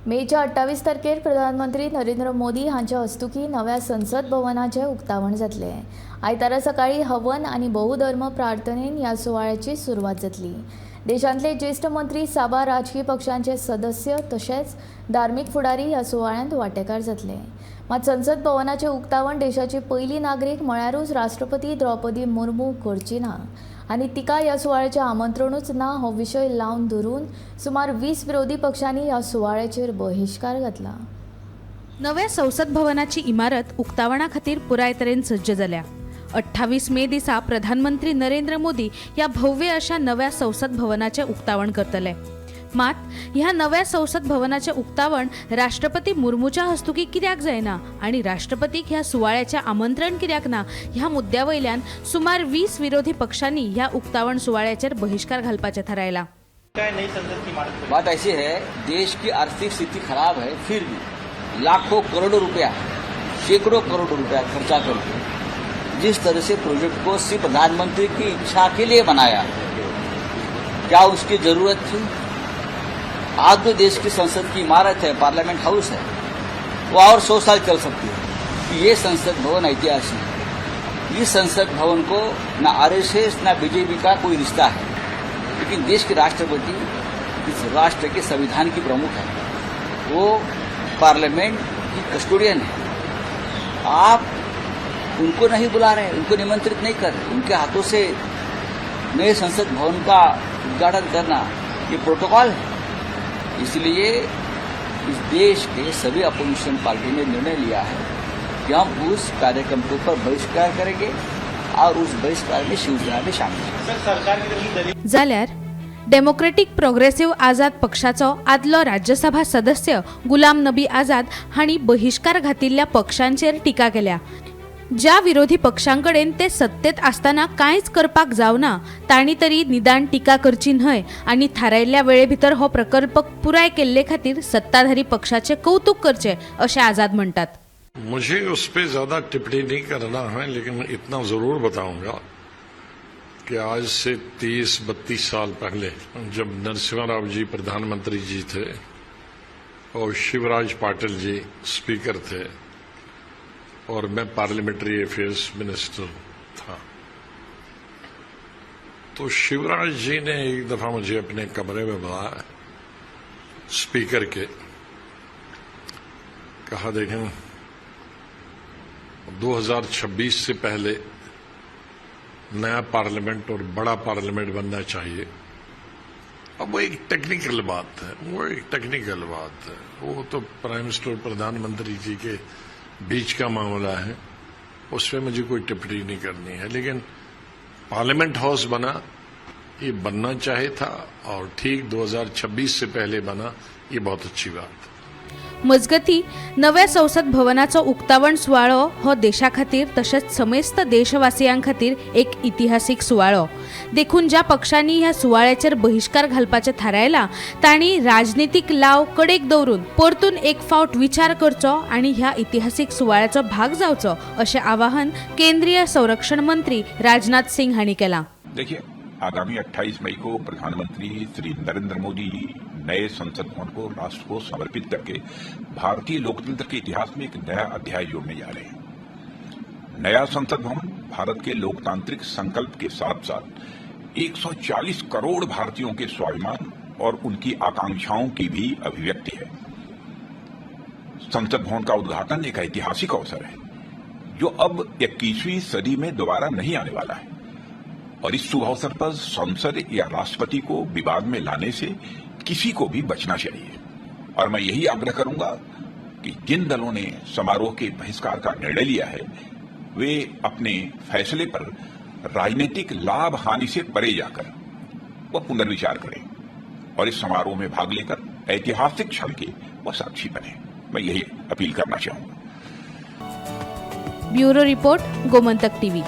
मेच्या 28 तारखेर प्रधानमंत्री नरेंद्र मोदी हांच्या हस्तुकी नव्या संसद भवनाचे उक्तावण जातले। आयतारा सकाळी हवन आणि बहुधर्म प्रार्थनेन ह्या सुवाळ्याची सुरवात जातली। देशांतले ज्येष्ठ मंत्री, साबा राजकीय पक्षांचे सदस्य तशेंच धार्मिक फुडारी ह्या सुवाळ्यांत वांटेकार जातले। मात संसद भवनाचे उक्तावण देशाची पयली नागरीक म्हळ्यारूच राष्ट्रपती द्रौपदी मुर्मू करची ना आनी तिका ह्या सुवाळ्याचें आमंत्रणूच ना हो विशय लावन धरून सुमार 20 विरोधी पक्षांनी ह्या सुवाळ्याचेर बहिष्कार घातला। नव्या संसद भवनाची इमारत उक्तावणा खातीर पुराय तरेन सज्ज जाल्या। 28 मे दिसा प्रधानमंत्री नरेंद्र मोदी ह्या भव्य अशा नव्या संसद भवनाचे उक्तावण करतले। मात ह्या नव्या संसद भवनाचे उक्तावण राष्ट्रपती मुर्मूच्या हस्तुकी कित्याक जायना आणि राष्ट्रपतीक ह्या सुवाळ्याचे आमंत्रण कित्याक ना ह्या मुद्द्यावयल्यान सुमार 20 विरोधी पक्षांनी ह्या उक्तावण सुवाळ्याचेर बहिष्कार घालपाचे थारायला। बात ऐसी है, देश की आर्थिक स्थिति खराब है, फिर भी लाखों करोड़ों रुपया, सैकड़ों करोड़ रुपया खर्चा करके जिस तरह से प्रोजेक्ट को सिर्फ प्रधानमंत्री की इच्छा के लिए बनाया, क्या उसकी जरूरत थी? आज जो देश की संसद की इमारत है, पार्लियामेंट हाउस है, वो और 100 साल चल सकती है। ये संसद भवन ऐतिहासिक है। इस संसद भवन को न आरएसएस न बीजेपी का कोई रिश्ता है, लेकिन देश के राष्ट्रपति इस राष्ट्र के संविधान की प्रमुख है, वो पार्लियामेंट की कस्टोडियन है। आप उनको नहीं बुला रहे, उनको निमंत्रित नहीं कर रहे, उनके हाथों से नए संसद भवन का उद्घाटन करना ये प्रोटोकॉल है। इसलिए इस देश के सभी अपोजिशन पार्टी ने निर्णय लिया है कि हम उस कार्यक्रम के ऊपर बहिष्कार करेंगे और उस बहिष्कार में शिवसेना भी शामिल है। जाल्यार डेमोक्रेटिक प्रोग्रेसिव्ह आझाद पक्षाचो आदलो राज्यसभा सदस्य गुलाम नबी आझाद हांणी बहिष्कार घातिल्ल्या पक्षांचेर टिका केल्या। ज्या विरोधी पक्षांकडेन ते सत्तेत असताना कांयच करपाक जावना तांणी तरी निदान टिका करची न्हय आणि थारायल्ल्या वेळे भितर हो प्रकल्प पुराय केल्ले खातीर सत्ताधारी पक्षाचे कौतुक करचे अशें आझाद म्हणटात। मुझे उस पर ज्यादा टिप्पणी नहीं करना है, लेकिन इतना जरूर बताऊंगा कि आज से 30-32 साल पहले जब नरसिम्हा राव जी प्रधानमंत्री जी थे और शिवराज पाटिल जी स्पीकर थे और मैं पार्लियामेंट्री अफेयर्स मिनिस्टर था, तो शिवराज जी ने एक दफा मुझे अपने कमरे में बुलाया, स्पीकर के, कहा देखें 2026 से पहले नया पार्लियामेंट और बड़ा पार्लियामेंट बनना चाहिए। अब वो एक टेक्निकल बात है, वो तो प्राइम मिनिस्टर और प्रधानमंत्री जी के बीच का मामला है, उसमें मुझे कोई टिप्पणी नहीं करनी है। लेकिन पार्लियामेंट हाउस बना, ये बनना चाहिए था और ठीक 2026 से पहले बना, ये बहुत अच्छी बात है। मजगती नव्या संसद भवनाचो उक्तावण सुवाळो हो देशा खातीर तशेंच समेस्त देशवासियां खातीर एक इतिहासीक सुवाळो। देखून ज्या पक्षांनी ह्या सुवाळ्याचेर बहिष्कार घालपाचे थारायला तांणी राजनीतिक लाव कडेक दवरून परतून एक फावट विचार करचो आणि ह्या इतिहासीक सुवाळ्याचो भाग जावचो अशें आवाहन केंद्रीय संरक्षण मंत्री राजनाथ सिंह हांणी केलां। देखिए, आगामी 28 मई को प्रधानमंत्री श्री नरेंद्र मोदी नए संसद भवन को राष्ट्र को समर्पित करके भारतीय लोकतंत्र के इतिहास में एक नया अध्याय जोड़ने जा रहे हैं। नया संसद भवन भारत के लोकतांत्रिक संकल्प के साथ साथ 140 करोड़ भारतीयों के स्वाभिमान और उनकी आकांक्षाओं की भी अभिव्यक्ति है। संसद भवन का उद्घाटन एक ऐतिहासिक अवसर है जो अब 21वीं सदी में दोबारा नहीं आने वाला है, और इस शुभ अवसर पर संसद या राष्ट्रपति को विवाद में लाने से किसी को भी बचना चाहिए। और मैं यही आग्रह करूंगा कि जिन दलों ने समारोह के बहिष्कार का निर्णय लिया है, वे अपने फैसले पर राजनीतिक लाभ हानि से परे जाकर वह पुनर्विचार करें और इस समारोह में भाग लेकर ऐतिहासिक क्षण के वह साक्षी बने। मैं यही अपील करना चाहूंगा। Bureau report, Gomantak TV.